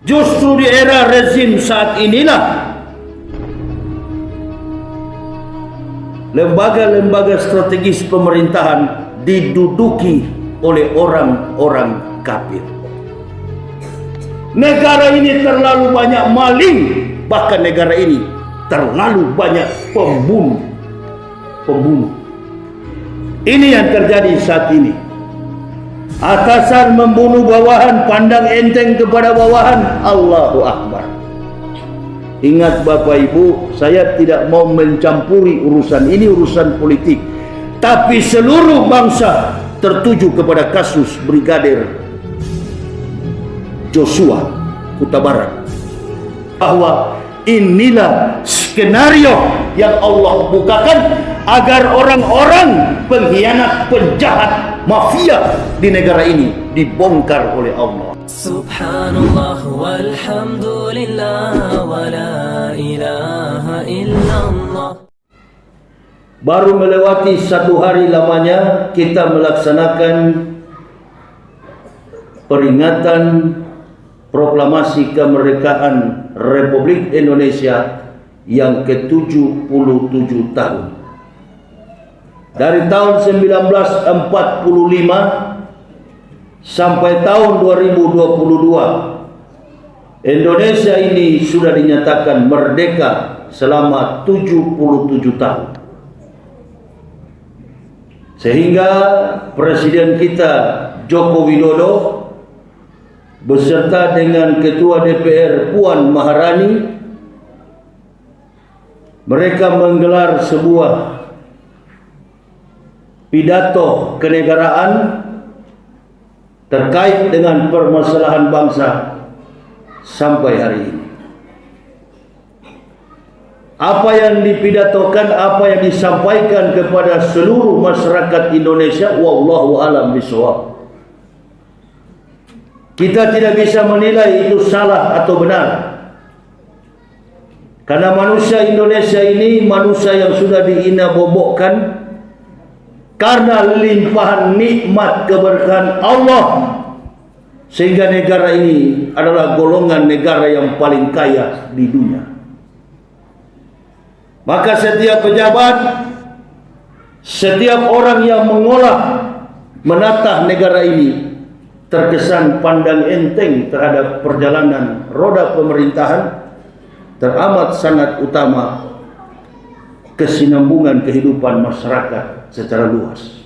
Justru di era rezim saat inilah lembaga-lembaga strategis pemerintahan diduduki oleh orang-orang kafir. Negara ini terlalu banyak maling, bahkan negara ini terlalu banyak pembunuh. Ini yang terjadi saat ini. Atasan membunuh bawahan, pandang enteng kepada bawahan. Allahu Akbar. Ingat Bapak Ibu, saya tidak mau mencampuri urusan ini, urusan politik. Tapi seluruh bangsa tertuju kepada kasus Brigadir Joshua Huta Barat. Bahwa inilah skenario yang Allah bukakan agar orang-orang pengkhianat, penjahat, mafia di negara ini dibongkar oleh Allah. Subhanallah walhamdulillah wa la ilaha illallah. Baru melewati 1 hari lamanya kita melaksanakan peringatan proklamasi kemerdekaan Republik Indonesia yang ke-77 tahun. Dari tahun 1945 sampai tahun 2022, Indonesia ini sudah dinyatakan merdeka selama 77 tahun. Sehingga Presiden kita Joko Widodo beserta dengan Ketua DPR Puan Maharani, mereka menggelar sebuah pidato kenegaraan terkait dengan permasalahan bangsa sampai hari ini. Apa yang dipidatokan, apa yang disampaikan kepada seluruh masyarakat Indonesia, wallahu a'lam bishawab. Kita tidak bisa menilai itu salah atau benar. Karena manusia Indonesia ini manusia yang sudah diinabobokkan karena limpahan nikmat keberkahan Allah, sehingga negara ini adalah golongan negara yang paling kaya di dunia. Maka setiap pejabat, setiap orang yang mengolah, menatah negara ini terkesan pandang enteng terhadap perjalanan roda pemerintahan, teramat sangat utama kesinambungan kehidupan masyarakat secara luas.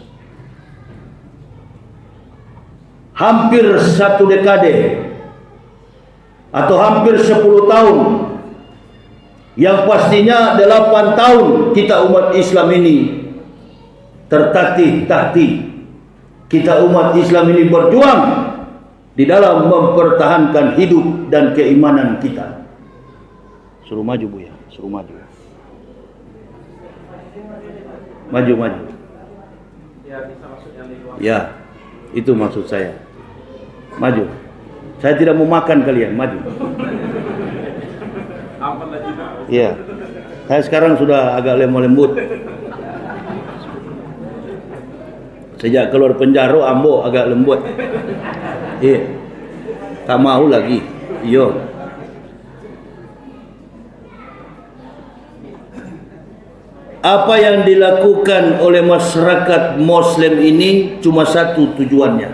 Hampir 1 dekade atau hampir 10 tahun, yang pastinya 8 tahun kita umat Islam ini tertatih-tatih. Kita umat Islam ini berjuang di dalam mempertahankan hidup dan keimanan kita. Suruh maju Bu ya, suruh maju. Maju. Ya, itu maksud saya. Maju. Saya tidak mau makan kalian, maju. Iya. Saya sekarang sudah agak lemah lembut. Sejak keluar penjara ambo agak lembut. Iya. Tak mau lagi. Yo. Apa yang dilakukan oleh masyarakat Muslim ini cuma satu tujuannya.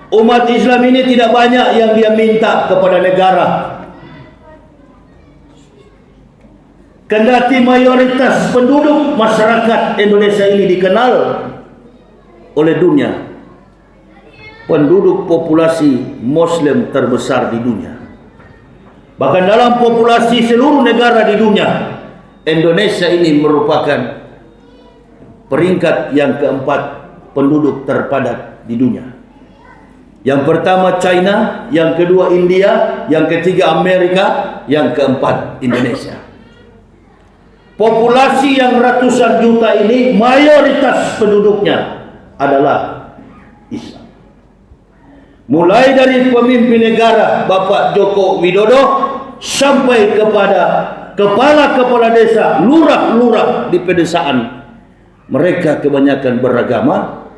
Umat Islam ini tidak banyak yang dia minta kepada negara. Kendati mayoritas penduduk masyarakat Indonesia ini dikenal oleh dunia, penduduk populasi Muslim terbesar di dunia. Bahkan dalam populasi seluruh negara di dunia, Indonesia ini merupakan peringkat yang keempat penduduk terpadat di dunia. Yang pertama China, yang kedua India, yang ketiga Amerika, yang keempat Indonesia. Populasi yang ratusan juta ini mayoritas penduduknya adalah Islam. Mulai dari pemimpin negara Bapak Joko Widodo sampai kepada kepala-kepala desa, lurah-lurah di pedesaan, mereka kebanyakan beragama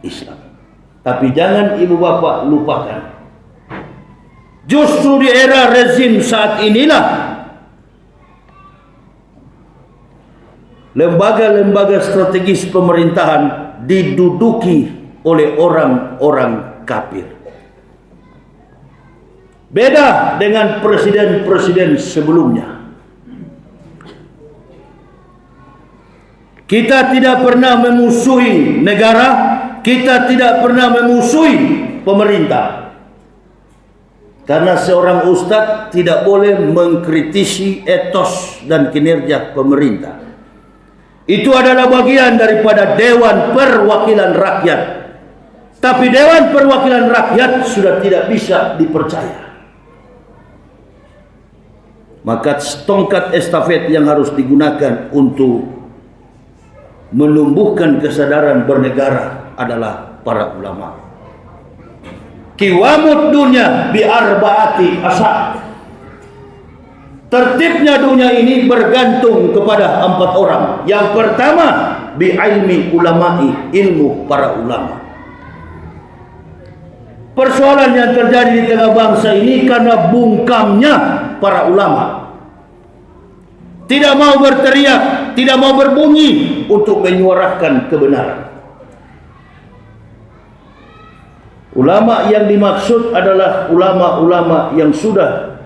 Islam. Tapi jangan ibu bapak lupakan, Justru di era rezim saat inilah lembaga-lembaga strategis pemerintahan diduduki oleh orang-orang kafir. Beda dengan presiden-presiden sebelumnya. Kita tidak pernah memusuhi negara, kita tidak pernah memusuhi pemerintah. Karena seorang ustadz tidak boleh mengkritisi etos dan kinerja pemerintah. Itu adalah bagian daripada Dewan Perwakilan Rakyat. Tapi Dewan Perwakilan Rakyat sudah tidak bisa dipercaya. Maka tongkat estafet yang harus digunakan untuk menumbuhkan kesadaran bernegara adalah para ulama. Kiwamud dunya bi arbaati asar. Tertibnya dunia ini bergantung kepada 4 orang. Yang pertama, bi ilmi ulama'i, ilmu para ulama. Persoalan yang terjadi di tengah bangsa ini karena bungkamnya para ulama. Tidak mau berteriak, tidak mau berbunyi untuk menyuarakan kebenaran. Ulama yang dimaksud adalah ulama-ulama yang sudah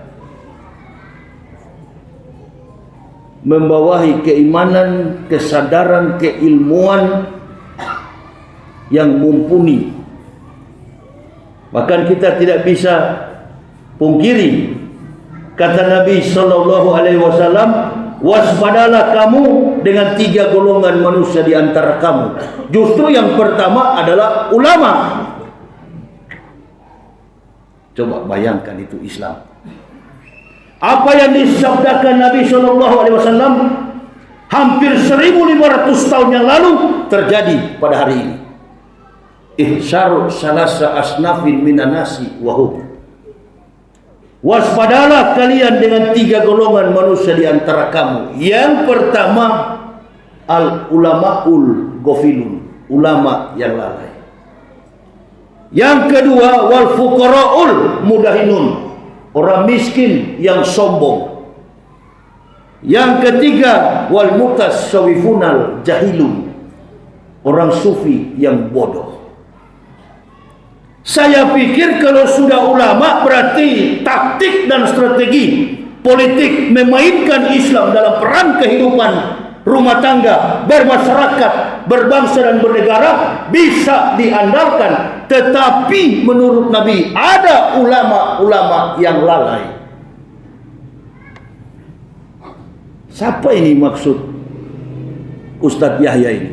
membawahi keimanan, kesadaran, keilmuan yang mumpuni. Bahkan kita tidak bisa pungkiri kata Nabi SAW, waspadalah kamu dengan 3 golongan manusia di antara kamu. Justru yang pertama adalah ulama. Coba bayangkan itu Islam. Apa yang disabdakan Nabi SAW hampir 1500 tahun yang lalu terjadi pada hari ini. Ihsyaru salasa asnafin minanasi wahum. Waspadalah kalian dengan 3 golongan manusia di antara kamu. Yang pertama, al-ulama'ul ghafilun, ulama yang lalai. Yang kedua, wal fuqara'ul mudahinun, orang miskin yang sombong. Yang ketiga, wal mutasawwifunal jahilun, orang sufi yang bodoh. Saya pikir kalau sudah ulama berarti taktik dan strategi politik memainkan Islam dalam peran kehidupan rumah tangga, bermasyarakat, berbangsa dan bernegara bisa diandalkan. Tetapi menurut Nabi ada ulama-ulama yang lalai. Siapa ini maksud Ustadz Yahya ini?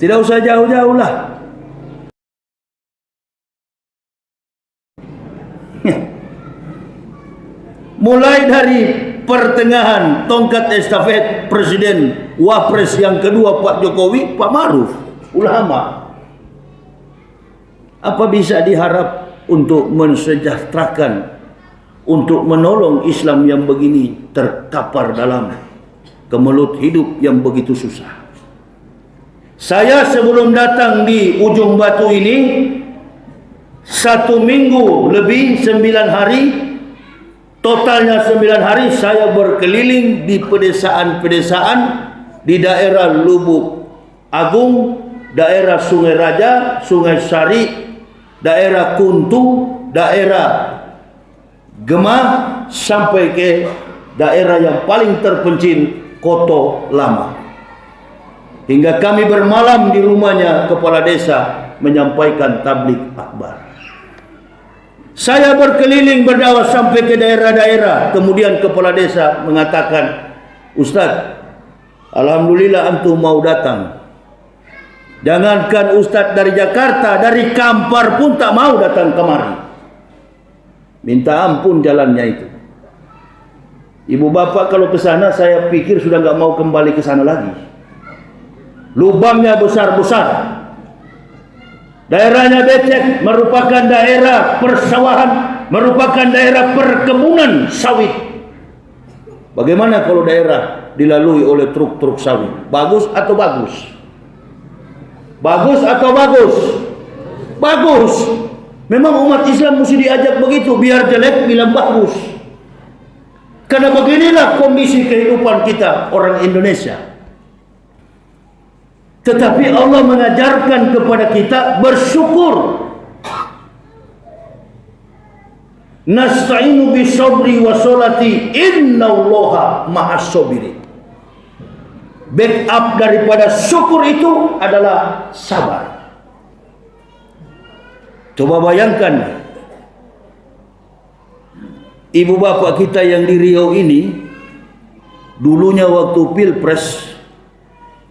Tidak usah jauh-jauh lah. Mulai dari pertengahan tongkat estafet Presiden Wapres yang kedua Pak Jokowi, Pak Maruf, ulama. Apa bisa diharap untuk mensejahterakan, untuk menolong Islam yang begini terkapar dalam kemelut hidup yang begitu susah? Saya sebelum datang di Ujung Batu ini 1 minggu lebih 9 hari, totalnya 9 hari saya berkeliling di pedesaan-pedesaan di daerah Lubuk Agung, daerah Sungai Raja, Sungai Sari, daerah Kuntu, daerah Gemah, sampai ke daerah yang paling terpencil Koto Lama. Hingga kami bermalam di rumahnya kepala desa menyampaikan tabligh akbar. Saya berkeliling berdakwah sampai ke daerah-daerah. Kemudian kepala desa mengatakan, Ustaz, alhamdulillah antum mau datang. Jangankan Ustaz dari Jakarta, dari Kampar pun tak mau datang kemari. Minta ampun jalannya itu. Ibu bapak kalau ke sana saya pikir sudah nggak mau kembali ke sana lagi. Lubangnya besar-besar. Daerahnya becek, merupakan daerah persawahan, merupakan daerah perkebunan sawit. Bagaimana kalau daerah dilalui oleh truk-truk sawit? Bagus atau bagus? Bagus atau bagus? Bagus. Memang umat Islam mesti diajak begitu, biar jelek bilang bagus. Karena beginilah kondisi kehidupan kita orang Indonesia. Tetapi Allah mengajarkan kepada kita bersyukur. Nasta'inu bisabri wa sholati innallaha ma'as sabirin. Backup daripada syukur itu adalah sabar. Coba bayangkan, ibu bapak kita yang di Riau ini, dulunya waktu pilpres,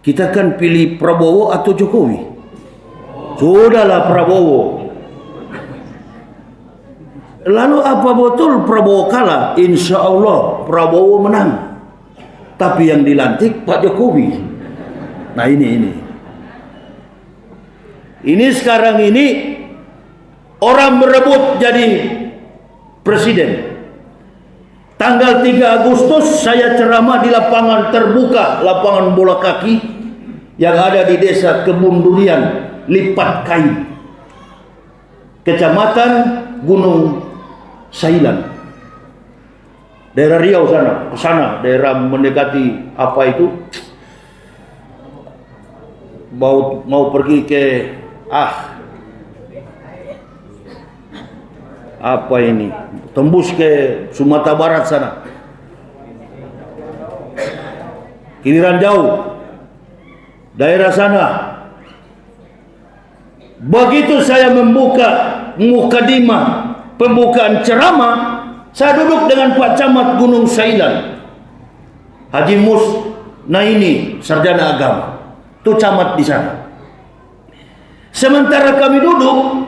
kita kan pilih Prabowo atau Jokowi? Sudahlah Prabowo. Lalu apa betul Prabowo kalah? Insya Allah Prabowo menang. Tapi yang dilantik Pak Jokowi. Nah ini sekarang ini orang berebut jadi presiden. Tanggal 3 Agustus saya ceramah di lapangan terbuka, lapangan bola kaki yang ada di desa Kebun Durian, Lipat Kain, Kecamatan Gunung Sailan, daerah Riau sana, ke sana, daerah mendekati apa itu, mau pergi ke apa ini, tembus ke Sumatera Barat sana, Kiliran jauh, daerah sana. Begitu saya membuka mukadimah, pembukaan ceramah, saya duduk dengan Pak Camat Gunung Sailan, Haji Mus Naini, sarjana agama, itu camat di sana. Sementara kami duduk,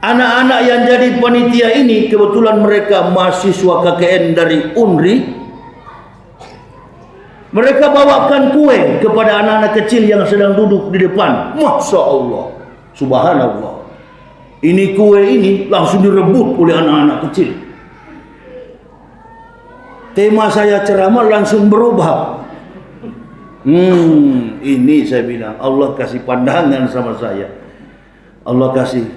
anak-anak yang jadi panitia ini kebetulan mereka mahasiswa KKN dari UNRI. Mereka bawakan kue kepada anak-anak kecil yang sedang duduk di depan. Masya Allah, subhanallah. Ini kue ini langsung direbut oleh anak-anak kecil. Tema saya ceramah langsung berubah. Ini saya bilang, Allah kasih pandangan sama saya. Allah kasih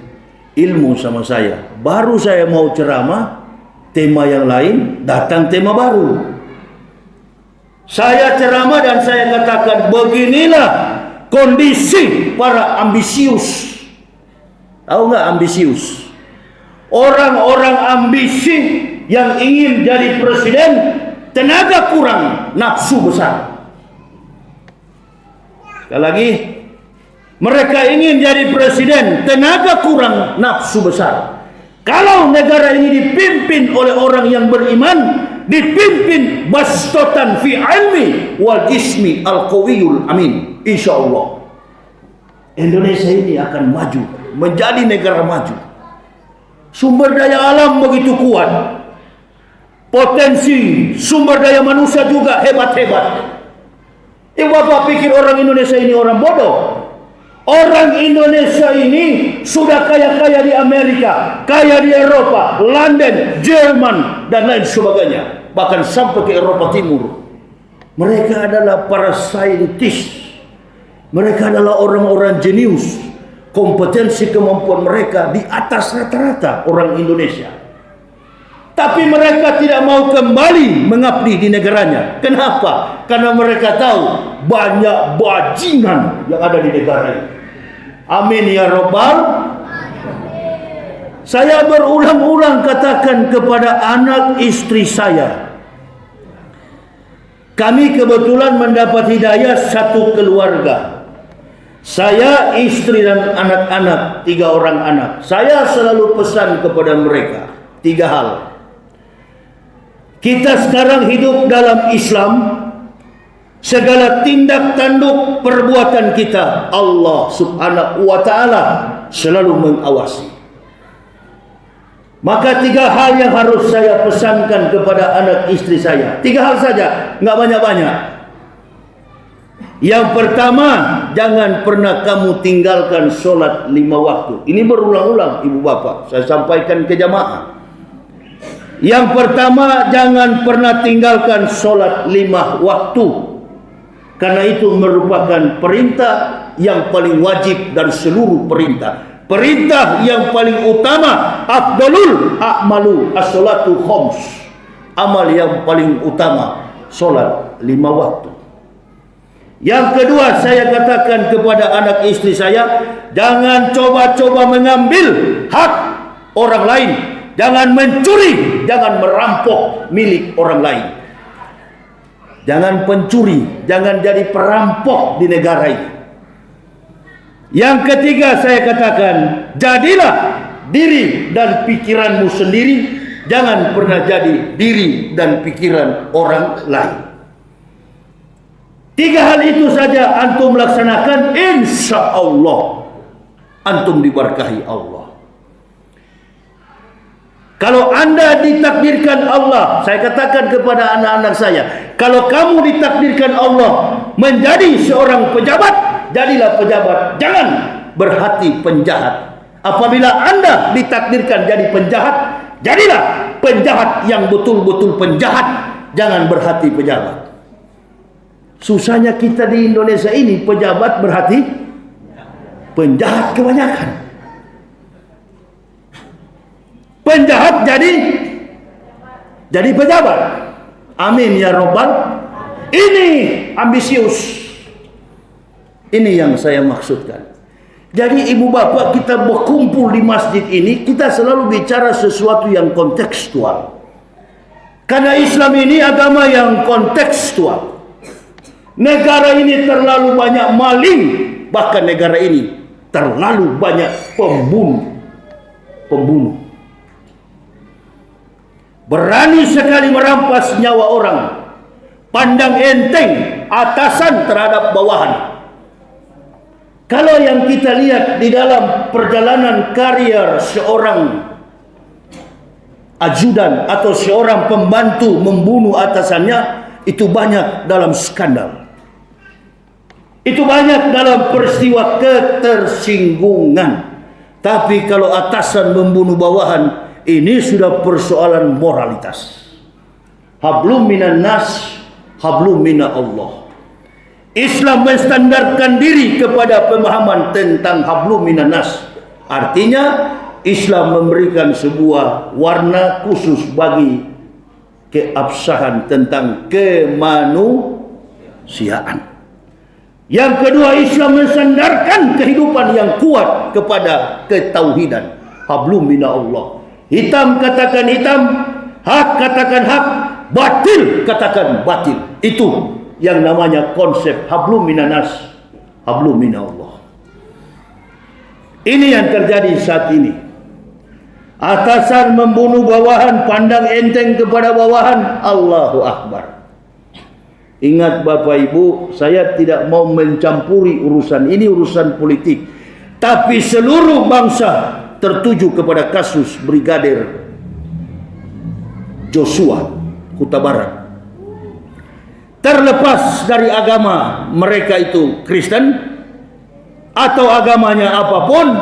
ilmu sama saya. Baru saya mau ceramah, tema yang lain, datang tema baru. Saya ceramah dan saya katakan, beginilah kondisi para ambisius. Tahu nggak ambisius? Orang-orang ambisi yang ingin jadi presiden, tenaga kurang, nafsu besar. Sekali lagi, mereka ingin jadi presiden, tenaga kurang, nafsu besar. Kalau negara ini dipimpin oleh orang yang beriman, dipimpin bastotan fi ilmi wal jismi al qawiyul amin, insya Allah Indonesia ini akan maju, menjadi negara maju. Sumber daya alam begitu kuat, potensi sumber daya manusia juga hebat-hebat. Bapak pikir orang Indonesia ini orang bodoh? Orang Indonesia ini sudah kaya-kaya di Amerika, kaya di Eropa, London, Jerman, dan lain sebagainya. Bahkan sampai ke Eropa Timur. Mereka adalah para saintis. Mereka adalah orang-orang jenius. Kompetensi kemampuan mereka di atas rata-rata orang Indonesia. Tapi mereka tidak mau kembali mengabdi di negaranya. Kenapa? Karena mereka tahu banyak bajingan yang ada di negara ini. Amin ya Rabbal. Saya berulang-ulang katakan kepada anak istri saya, kami kebetulan mendapat hidayah satu keluarga. Saya, istri dan anak-anak, 3 orang anak. Saya selalu pesan kepada mereka 3 hal. Kita sekarang hidup dalam Islam. Segala tindak tanduk perbuatan kita, Allah subhanahu wa ta'ala selalu mengawasi. Maka 3 hal yang harus saya pesankan kepada anak istri saya. 3 hal saja, nggak banyak-banyak. Yang pertama, jangan pernah kamu tinggalkan sholat 5 waktu. Ini berulang-ulang ibu bapak, saya sampaikan ke jamaah. Yang pertama, jangan pernah tinggalkan sholat 5 waktu. Karena itu merupakan perintah yang paling wajib dari seluruh perintah. perintah yang paling utama, afdalul a'malu as-salatu khams. Amal yang paling utama solat 5 waktu. Yang kedua, saya katakan kepada anak istri saya, jangan coba-coba mengambil hak orang lain, jangan mencuri, jangan merampok milik orang lain. Jangan pencuri, jangan jadi perampok di negara ini. Yang ketiga, saya katakan, jadilah diri dan pikiranmu sendiri, jangan pernah jadi diri dan pikiran orang lain. 3 hal itu saja antum laksanakan, insya Allah antum diberkahi Allah. Kalau anda ditakdirkan Allah, saya katakan kepada anak-anak saya, kalau kamu ditakdirkan Allah menjadi seorang pejabat, jadilah pejabat, jangan berhati penjahat. Apabila anda ditakdirkan jadi penjahat, jadilah penjahat yang betul-betul penjahat, jangan berhati pejabat. Susahnya kita di Indonesia ini, pejabat berhati penjahat kebanyakan. Penjahat jadi pejabat. Amin ya Rabbal. Ini ambisius. Ini yang saya maksudkan. Jadi ibu bapak, kita berkumpul di masjid ini, kita selalu bicara sesuatu yang kontekstual. Karena Islam ini agama yang kontekstual. Negara ini terlalu banyak maling, bahkan negara ini terlalu banyak pembunuh. Berani sekali merampas nyawa orang, pandang enteng atasan terhadap bawahan. Kalau yang kita lihat di dalam perjalanan karier seorang ajudan atau seorang pembantu membunuh atasannya, itu banyak dalam skandal. Itu banyak dalam peristiwa ketersinggungan. Tapi kalau atasan membunuh bawahan, ini sudah persoalan moralitas. Hablum minan nas, hablum mina Allah. Islam menstandarkan diri kepada pemahaman tentang hablum minan nas. Artinya Islam memberikan sebuah warna khusus bagi keabsahan tentang kemanusiaan. Yang kedua, Islam mensandarkan kehidupan yang kuat kepada ketauhidan. Hablum mina Allah. Hitam katakan hitam, hak katakan hak, batil katakan batil. Itu yang namanya konsep hablum minanas, hablum mina Allah. Ini yang terjadi saat ini. Atasan membunuh bawahan, pandang enteng kepada bawahan. Allahu Akbar. Ingat Bapak Ibu, saya tidak mau mencampuri urusan ini, urusan politik. Tapi seluruh bangsa tertuju kepada kasus Brigadir Joshua Huta Barat. Terlepas dari agama mereka itu Kristen atau agamanya apapun,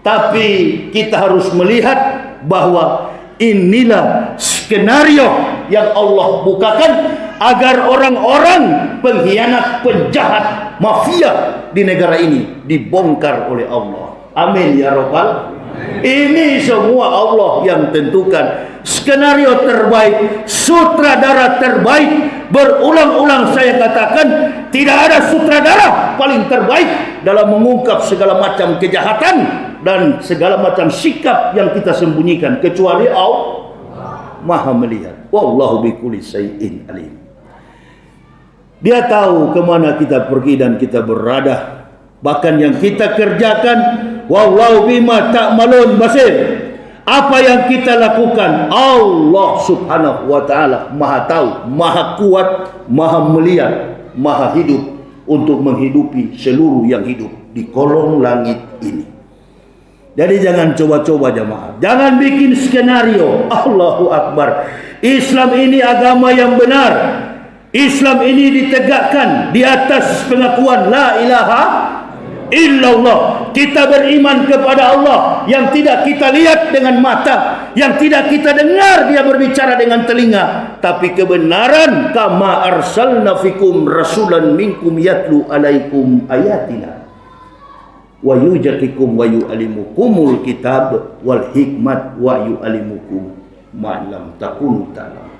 tapi kita harus melihat bahwa inilah skenario yang Allah bukakan agar orang-orang pengkhianat, penjahat, mafia di negara ini dibongkar oleh Allah. Amin ya Rabbal. Ini semua Allah yang tentukan. Skenario terbaik, sutradara terbaik. Berulang-ulang saya katakan, tidak ada sutradara paling terbaik dalam mengungkap segala macam kejahatan dan segala macam sikap yang kita sembunyikan, kecuali Allah Maha melihat. Wallahu bikulli syai'in alim. Dia tahu kemana kita pergi dan kita berada. Bahkan yang kita kerjakan, wallahu bima ta'malun basir. Apa yang kita lakukan, Allah subhanahu wa ta'ala maha tahu, maha kuat, maha melihat, maha hidup untuk menghidupi seluruh yang hidup di kolong langit ini. Jadi jangan coba-coba jamaah, jangan bikin skenario. Allahu Akbar. Islam ini agama yang benar. Islam ini ditegakkan di atas pengakuan la ilaha illallah. Kita beriman kepada Allah yang tidak kita lihat dengan mata, yang tidak kita dengar dia berbicara dengan telinga, tapi kebenaran. Kama arsalna fikum rasulan minkum yatlu alaikum ayatina. wa yujakikum wa yu'alimukumul kitab wal hikmat wa yu'alimukum ma lam takunu ta'lamun.